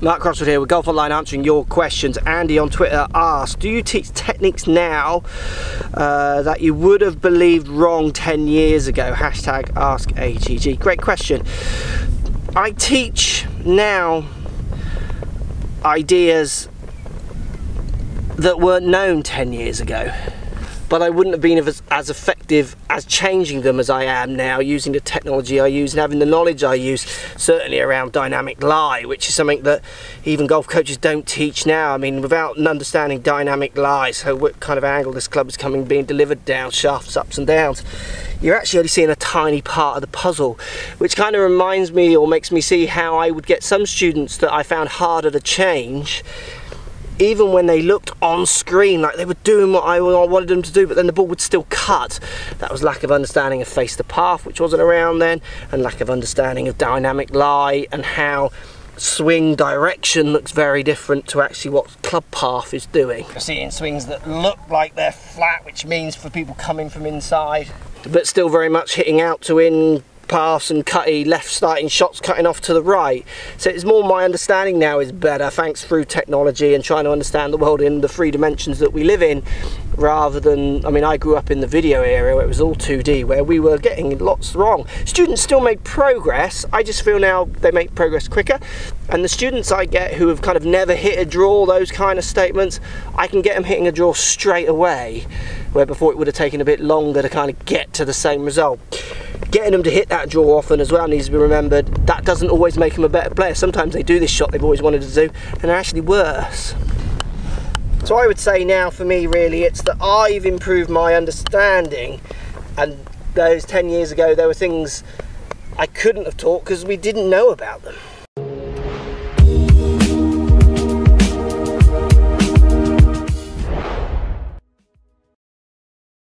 Mark Crossfield here with GolfOnline answering your questions. Andy on Twitter asked, do you teach techniques now that you would have believed wrong 10 years ago? Hashtag AskAGG. Great question. I teach now ideas that weren't known 10 years ago, but I wouldn't have been as effective as changing them as I am now, using the technology I use and having the knowledge I use, certainly around dynamic lie, which is something that even golf coaches don't teach now. I mean, without understanding dynamic lie, so what kind of angle this club is being delivered down, shafts, ups and downs, you're actually only seeing a tiny part of the puzzle, which kind of reminds me or makes me see how I would get some students that I found harder to change, even when they looked on screen like they were doing what I wanted them to do, but then the ball would still cut. That was lack of understanding of face the path, which wasn't around then, and lack of understanding of dynamic lie and how swing direction looks very different to actually what club path is doing. You're seeing swings that look like they're flat, which means for people coming from inside, but still very much hitting out to in pass and cutty left starting shots cutting off to the right. So it's more my understanding now is better thanks through technology and trying to understand the world in the three dimensions that we live in, rather than, I mean, I grew up in the video era where it was all 2D, where we were getting lots wrong. Students still made progress, I just feel now they make progress quicker, and the students I get who have kind of never hit a draw, those kind of statements, I can get them hitting a draw straight away, where before it would have taken a bit longer to kind of get to the same result. Getting them to hit that draw often as well needs to be remembered. That doesn't always make them a better player. Sometimes they do this shot they've always wanted to do and they're actually worse. So I would say now for me really it's that I've improved my understanding, and those 10 years ago there were things I couldn't have taught because we didn't know about them.